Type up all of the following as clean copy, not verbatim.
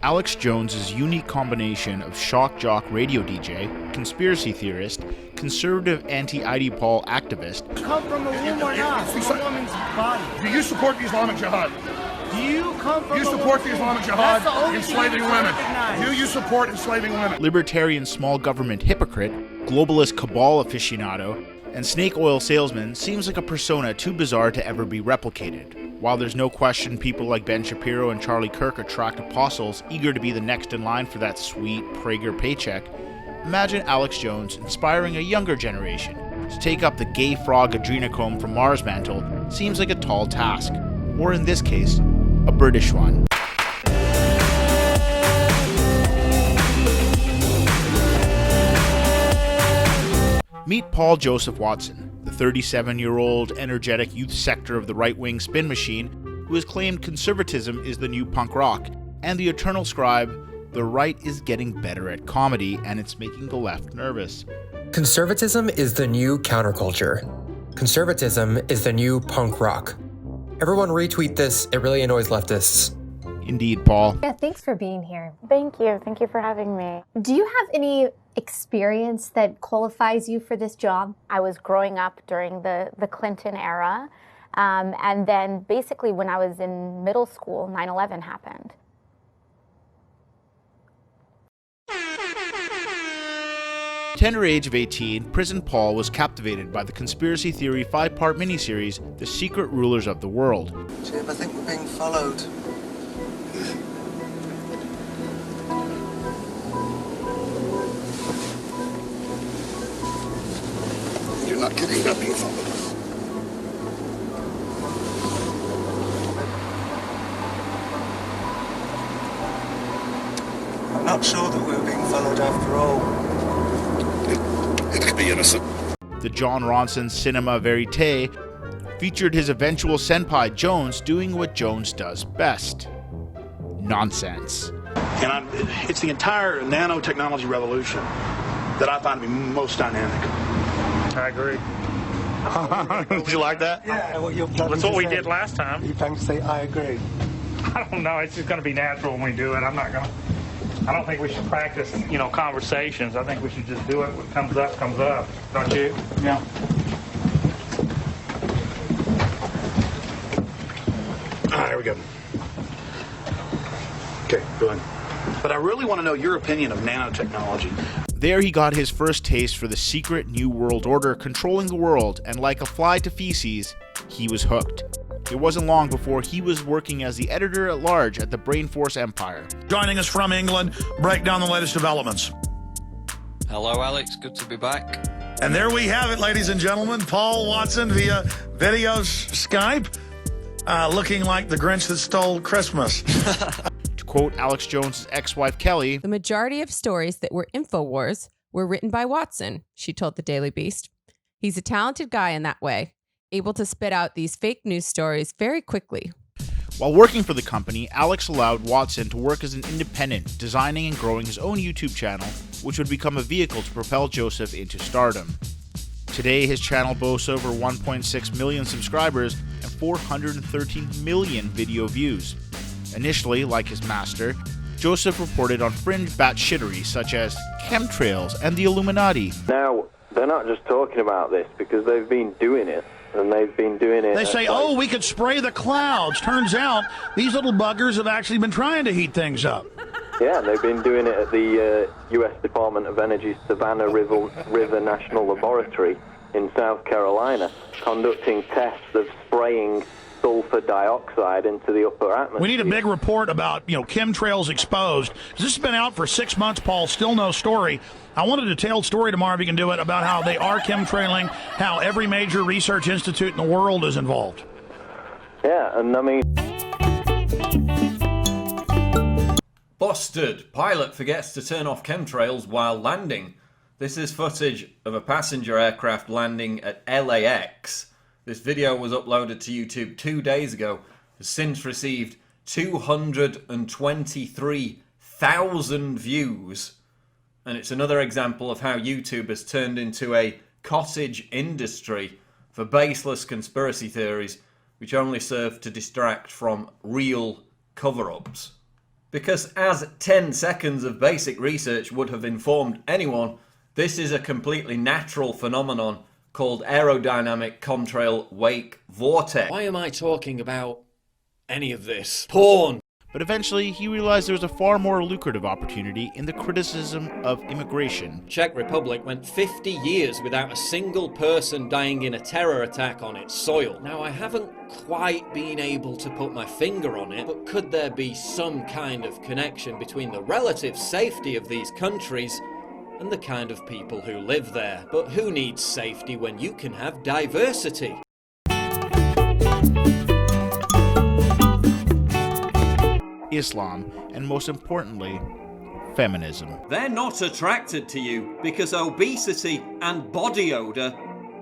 Alex Jones's unique combination of shock jock radio DJ, conspiracy theorist, conservative anti-IDPol activist, come from a womb or not? From a woman's body. Do you support the Islamic Jihad? Do you come from you support the Islamic Jihad enslaving women? Do you support enslaving women? Libertarian small government hypocrite, globalist cabal aficionado, and snake oil salesman seems like a persona too bizarre to ever be replicated. While there's no question people like Ben Shapiro and Charlie Kirk attract apostles eager to be the next in line for that sweet Prager paycheck, imagine Alex Jones inspiring a younger generation to take up the gay frog adrenochrome from Mars mantle seems like a tall task, or in this case, a British one. Meet Paul Joseph Watson, the 37-year-old energetic youth sector of the right-wing spin machine who has claimed conservatism is the new punk rock, and the eternal scribe, the right is getting better at comedy and it's making the left nervous. Conservatism is the new counterculture. Conservatism is the new punk rock. Everyone retweet this, it really annoys leftists. Indeed, Paul. Yeah, thanks for being here. Thank you. Thank you for having me. Do you have any experience that qualifies you for this job? I was growing up during the Clinton era. And then basically when I was in middle school, 9/11 happened. Tender age of 18, Prison Paul was captivated by the conspiracy theory 5-part miniseries, The Secret Rulers of the World. Jim, I think we're being followed. You're not kidding about being followed. I'm not sure that we're being followed after all. It could be innocent. The John Ronson Cinema Verite featured his eventual senpai Jones doing what Jones does best. Nonsense. And it's the entire nanotechnology revolution that I find to be most dynamic. I agree. Did you like that? Yeah, that's what we did last time. You plan to say, I agree. I don't know. It's just going to be natural when we do it. I don't think we should practice, conversations. I think we should just do it. What comes up, comes up. Don't you? Yeah. All right, here we go. Okay, go ahead. But I really want to know your opinion of nanotechnology. There he got his first taste for the secret New World Order controlling the world, and like a fly to feces, he was hooked. It wasn't long before he was working as the editor-at-large at the Brainforce Empire. Joining us from England, break down the latest developments. Hello, Alex. Good to be back. And there we have it, ladies and gentlemen. Paul Watson via video Skype, looking like the Grinch that stole Christmas. To quote Alex Jones' ex-wife Kelly, "The majority of stories that were InfoWars were written by Watson," she told the Daily Beast. "He's a talented guy in that way, able to spit out these fake news stories very quickly." While working for the company, Alex allowed Watson to work as an independent, designing and growing his own YouTube channel, which would become a vehicle to propel Joseph into stardom. Today, his channel boasts over 1.6 million subscribers and 413 million video views. Initially, like his master, Joseph reported on fringe batshittery such as chemtrails and the Illuminati. Now, they're not just talking about this because they've been doing it. And they've been doing it. They say, oh, we could spray the clouds. Turns out these little buggers have actually been trying to heat things up. Yeah, they've been doing it at the U.S. Department of Energy's Savannah River National Laboratory in South Carolina, conducting tests of spraying sulfur dioxide into the upper atmosphere. We need a big report about, chemtrails exposed. This has been out for 6 months, Paul, still no story. I want a detailed story tomorrow, if you can do it, about how they are chemtrailing, how every major research institute in the world is involved. Yeah, and I mean... Busted! Pilot forgets to turn off chemtrails while landing. This is footage of a passenger aircraft landing at LAX. This video was uploaded to YouTube 2 days ago, has since received 223,000 views. And it's another example of how YouTube has turned into a cottage industry for baseless conspiracy theories which only serve to distract from real cover-ups. Because as 10 seconds of basic research would have informed anyone, this is a completely natural phenomenon called aerodynamic contrail wake vortex. Why am I talking about any of this? Porn! But eventually, he realized there was a far more lucrative opportunity in the criticism of immigration. Czech Republic went 50 years without a single person dying in a terror attack on its soil. Now, I haven't quite been able to put my finger on it, but could there be some kind of connection between the relative safety of these countries and the kind of people who live there? But who needs safety when you can have diversity? Islam, and most importantly, feminism. They're not attracted to you because obesity and body odor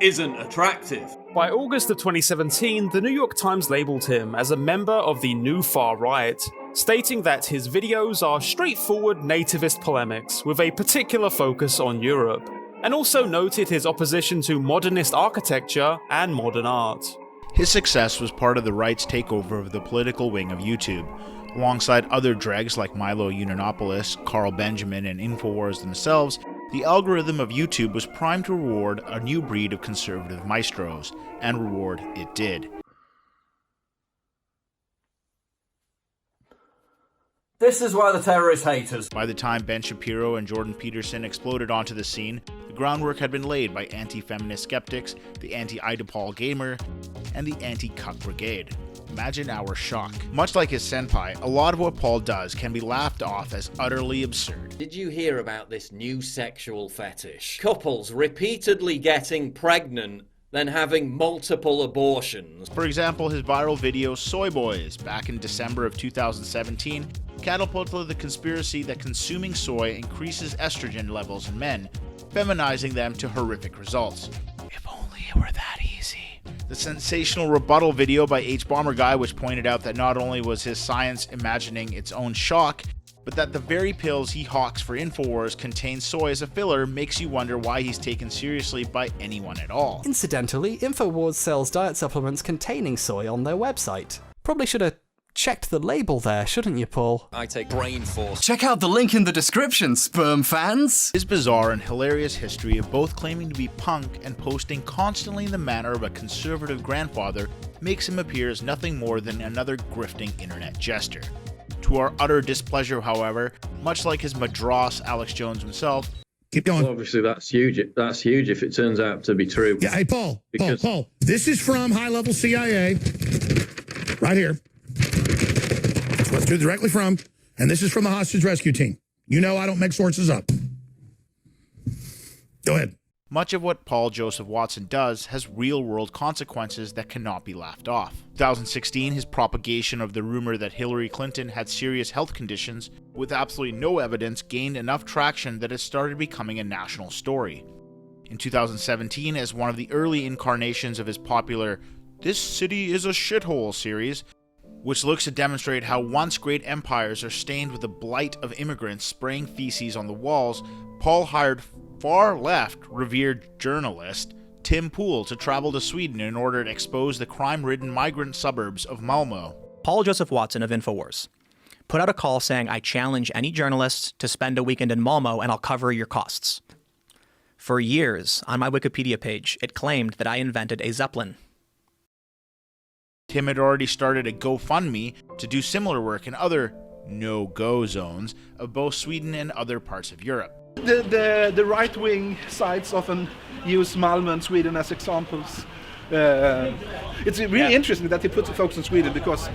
isn't attractive. By August of 2017, the New York Times labeled him as a member of the new far right, stating that his videos are straightforward nativist polemics with a particular focus on Europe, and also noted his opposition to modernist architecture and modern art. His success was part of the right's takeover of the political wing of YouTube. Alongside other dregs like Milo Yiannopoulos, Carl Benjamin, and InfoWars themselves, the algorithm of YouTube was primed to reward a new breed of conservative maestros, and reward it did. This is why the terrorists hate us. By the time Ben Shapiro and Jordan Peterson exploded onto the scene, the groundwork had been laid by anti-feminist skeptics, the anti-IDPOL gamer, and the anti-cuck brigade. Imagine our shock. Much like his senpai, a lot of what Paul does can be laughed off as utterly absurd. Did you hear about this new sexual fetish? Couples repeatedly getting pregnant, then having multiple abortions. For example, his viral video Soy Boys, back in December of 2017, catapulted the conspiracy that consuming soy increases estrogen levels in men, feminizing them to horrific results. If only it were that easy. The sensational rebuttal video by H Bomber Guy, which pointed out that not only was his science imagining its own shock, but that the very pills he hawks for InfoWars contain soy as a filler, makes you wonder why he's taken seriously by anyone at all. Incidentally, InfoWars sells diet supplements containing soy on their website. Probably should have checked the label there, shouldn't you, Paul? I take brain force. Check out the link in the description, sperm fans! His bizarre and hilarious history of both claiming to be punk and posting constantly in the manner of a conservative grandfather makes him appear as nothing more than another grifting internet jester. To our utter displeasure, however, much like his Madras Alex Jones himself, keep going. Well, obviously, that's huge. That's huge if it turns out to be true. Yeah, hey, Paul, Paul, this is from high-level CIA, right here. Let's do it directly from, and this is from the hostage rescue team. You know I don't make sources up. Go ahead. Much of what Paul Joseph Watson does has real-world consequences that cannot be laughed off. In 2016, his propagation of the rumor that Hillary Clinton had serious health conditions, with absolutely no evidence, gained enough traction that it started becoming a national story. In 2017, as one of the early incarnations of his popular "This City is a Shithole" series, which looks to demonstrate how once great empires are stained with the blight of immigrants spraying feces on the walls, Paul hired far-left revered journalist Tim Pool to travel to Sweden in order to expose the crime-ridden migrant suburbs of Malmö. Paul Joseph Watson of InfoWars put out a call saying, "I challenge any journalists to spend a weekend in Malmö and I'll cover your costs." For years, on my Wikipedia page, it claimed that I invented a Zeppelin. Tim had already started a GoFundMe to do similar work in other no-go zones of both Sweden and other parts of Europe. The right-wing sites often use Malmö and Sweden as examples. It's really interesting that he puts the focus on Sweden because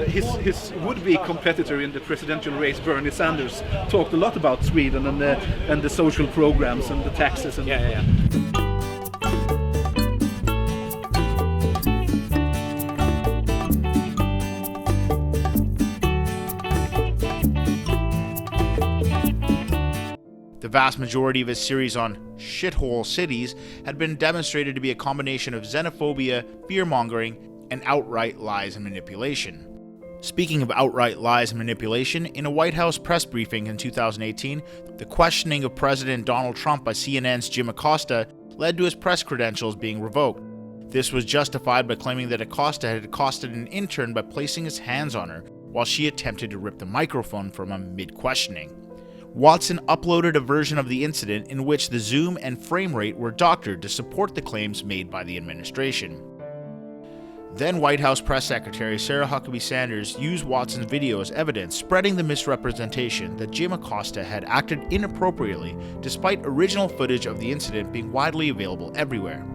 his would-be competitor in the presidential race, Bernie Sanders, talked a lot about Sweden and the social programs and the taxes. And The vast majority of his series on shithole cities had been demonstrated to be a combination of xenophobia, fear-mongering, and outright lies and manipulation. Speaking of outright lies and manipulation, in a White House press briefing in 2018, the questioning of President Donald Trump by CNN's Jim Acosta led to his press credentials being revoked. This was justified by claiming that Acosta had accosted an intern by placing his hands on her, while she attempted to rip the microphone from him mid-questioning. Watson uploaded a version of the incident in which the zoom and frame rate were doctored to support the claims made by the administration. Then White House Press Secretary Sarah Huckabee Sanders used Watson's video as evidence, spreading the misrepresentation that Jim Acosta had acted inappropriately despite original footage of the incident being widely available everywhere.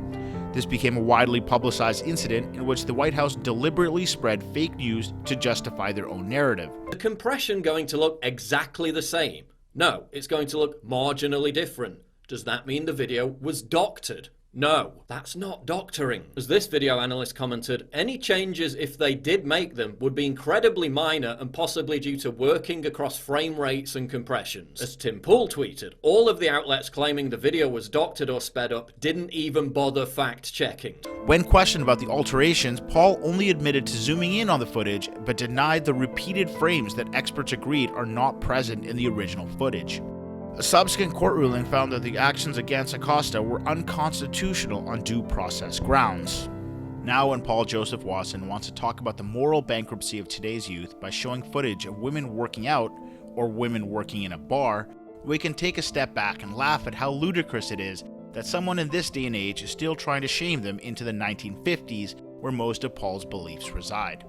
This became a widely publicized incident in which the White House deliberately spread fake news to justify their own narrative. The compression going to look exactly the same? No, it's going to look marginally different. Does that mean the video was doctored? No, that's not doctoring. As this video analyst commented, any changes, if they did make them, would be incredibly minor and possibly due to working across frame rates and compressions. As Tim Pool tweeted, all of the outlets claiming the video was doctored or sped up didn't even bother fact-checking. When questioned about the alterations, Paul only admitted to zooming in on the footage, but denied the repeated frames that experts agreed are not present in the original footage. A subsequent court ruling found that the actions against Acosta were unconstitutional on due process grounds. Now, when Paul Joseph Watson wants to talk about the moral bankruptcy of today's youth by showing footage of women working out or women working in a bar, we can take a step back and laugh at how ludicrous it is that someone in this day and age is still trying to shame them into the 1950s, where most of Paul's beliefs reside.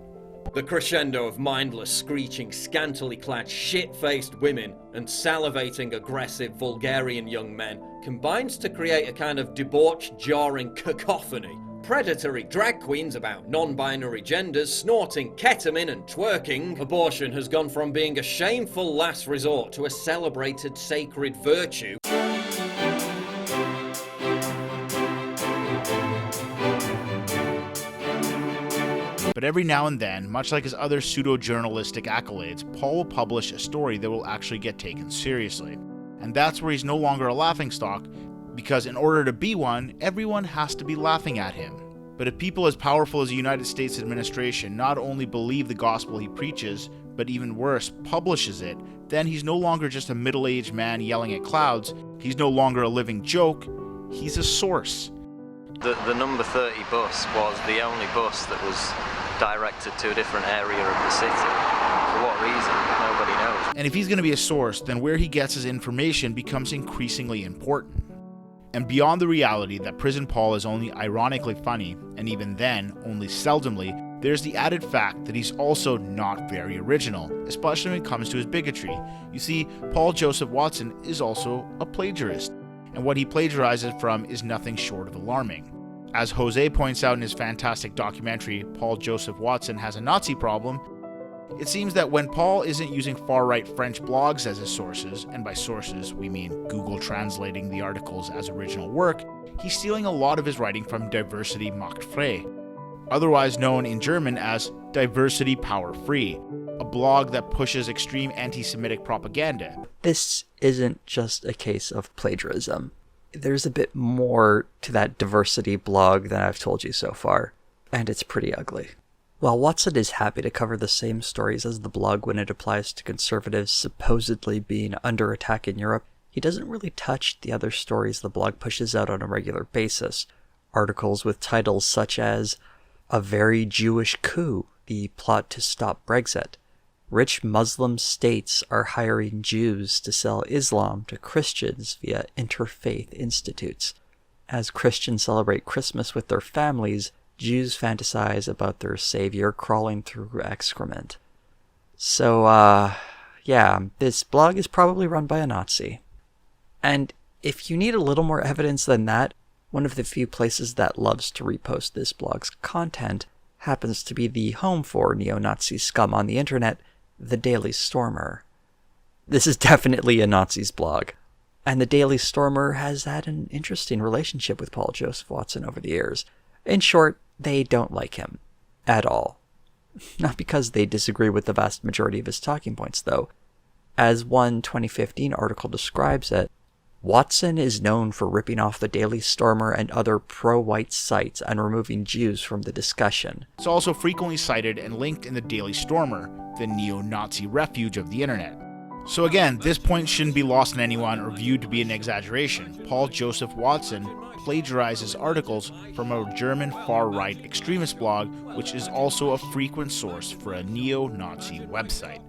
The crescendo of mindless, screeching, scantily clad, shit-faced women and salivating, aggressive, vulgarian young men combines to create a kind of debauched, jarring cacophony. Predatory drag queens about non-binary genders snorting ketamine and twerking. Abortion has gone from being a shameful last resort to a celebrated sacred virtue. But every now and then, much like his other pseudo-journalistic accolades, Paul will publish a story that will actually get taken seriously. And that's where he's no longer a laughingstock, because in order to be one, everyone has to be laughing at him. But if people as powerful as the United States administration not only believe the gospel he preaches, but even worse, publishes it, then he's no longer just a middle-aged man yelling at clouds, he's no longer a living joke, he's a source. The number 30 bus was the only bus that was directed to a different area of the city. For what reason? Nobody knows. And if he's going to be a source, then where he gets his information becomes increasingly important. And beyond the reality that Prison Paul is only ironically funny, and even then, only seldomly, there's the added fact that he's also not very original, especially when it comes to his bigotry. You see, Paul Joseph Watson is also a plagiarist, and what he plagiarizes from is nothing short of alarming. As Jose points out in his fantastic documentary, Paul Joseph Watson Has a Nazi Problem, it seems that when Paul isn't using far-right French blogs as his sources, and by sources we mean Google translating the articles as original work, he's stealing a lot of his writing from Diversity Macht Frei, otherwise known in German as Diversity Power Free, a blog that pushes extreme anti-Semitic propaganda. This isn't just a case of plagiarism. There's a bit more to that diversity blog than I've told you so far, and it's pretty ugly. While Watson is happy to cover the same stories as the blog when it applies to conservatives supposedly being under attack in Europe, he doesn't really touch the other stories the blog pushes out on a regular basis. Articles with titles such as A Very Jewish Coup, the plot to stop Brexit. Rich Muslim states are hiring Jews to sell Islam to Christians via interfaith institutes. As Christians celebrate Christmas with their families, Jews fantasize about their savior crawling through excrement. So, yeah, this blog is probably run by a Nazi. And if you need a little more evidence than that, one of the few places that loves to repost this blog's content happens to be the home for neo-Nazi scum on the internet, The Daily Stormer. This is definitely a Nazi's blog. And The Daily Stormer has had an interesting relationship with Paul Joseph Watson over the years. In short, they don't like him. At all. Not because they disagree with the vast majority of his talking points, though. As one 2015 article describes it, Watson is known for ripping off The Daily Stormer and other pro-white sites and removing Jews from the discussion. It's also frequently cited and linked in The Daily Stormer, the neo-Nazi refuge of the internet. So again, this point shouldn't be lost on anyone or viewed to be an exaggeration. Paul Joseph Watson plagiarizes articles from a German far-right extremist blog, which is also a frequent source for a neo-Nazi website.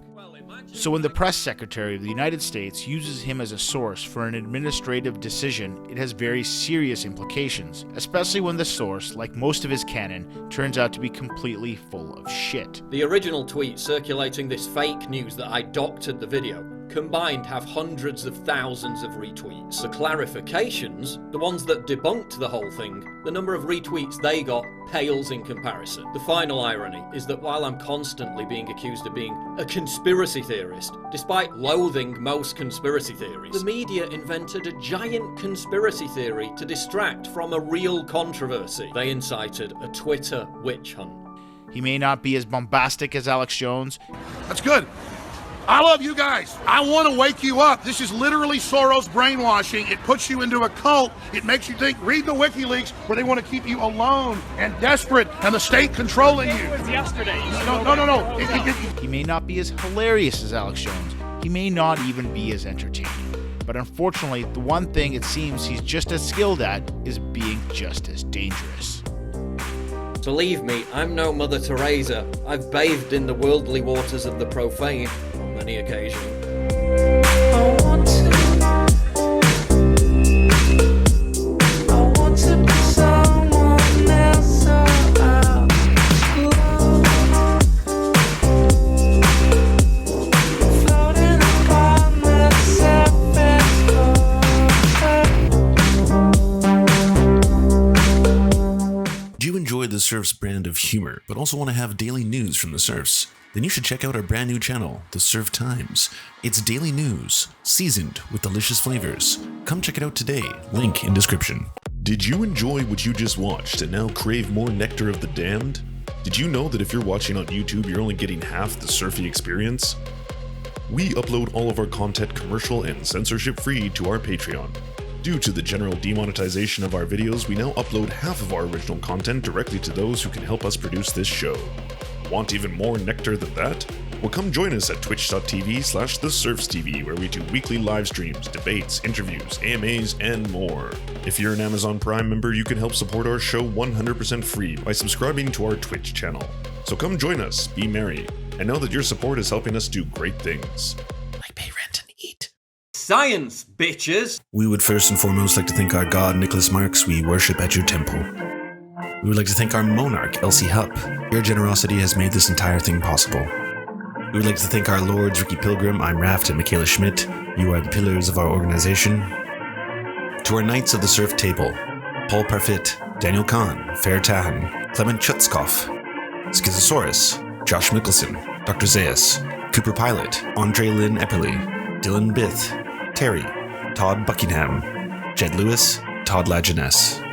So when the press secretary of the United States uses him as a source for an administrative decision, it has very serious implications, especially when the source, like most of his canon, turns out to be completely full of shit. The original tweet circulating this fake news that I doctored the video combined have hundreds of thousands of retweets. The clarifications, the ones that debunked the whole thing, the number of retweets they got pales in comparison. The final irony is that while I'm constantly being accused of being a conspiracy theorist, despite loathing most conspiracy theories, the media invented a giant conspiracy theory to distract from a real controversy. They incited a Twitter witch hunt. He may not be as bombastic as Alex Jones. That's good. I love you guys. I want to wake you up. This is literally Soros brainwashing. It puts you into a cult. It makes you think, read the WikiLeaks, where they want to keep you alone and desperate and the state controlling you. It was yesterday. No. He may not be as hilarious as Alex Jones. He may not even be as entertaining. But unfortunately, the one thing it seems he's just as skilled at is being just as dangerous. Believe me, I'm no Mother Teresa. I've bathed in the worldly waters of the profane on many occasions. The Serfs brand of humor, but also want to have daily news from the Serfs? Then you should check out our brand new channel, The Serf Times. It's daily news, seasoned with delicious flavors. Come check it out today, link in description. Did you enjoy what you just watched and now crave more nectar of the damned? Did you know that if you're watching on YouTube, you're only getting half the Serfy experience? We upload all of our content commercial and censorship free to our Patreon. Due to the general demonetization of our videos, we now upload half of our original content directly to those who can help us produce this show. Want even more nectar than that? Well, come join us at twitch.tv/TheSerfsTV, where we do weekly live streams, debates, interviews, AMAs, and more. If you're an Amazon Prime member, you can help support our show 100% free by subscribing to our Twitch channel. So come join us, be merry, and know that your support is helping us do great things. Like pay rent and eat. Science, bitches! We would first and foremost like to thank our god, Nicholas Marx. We worship at your temple. We would like to thank our monarch, Elsie Hupp. Your generosity has made this entire thing possible. We would like to thank our lords, Ricky Pilgrim, I'm Raft, and Michaela Schmidt. You are the pillars of our organization. To our Knights of the Serf Table, Paul Parfit, Daniel Kahn, Fair Tahan, Clement Chutzkoff, Schizosaurus, Josh Mickelson, Dr. Zayas, Cooper Pilot, Andre Lynn Epperly, Dylan Bith, Terry, Todd Buckingham, Jed Lewis, Todd Lajeunesse.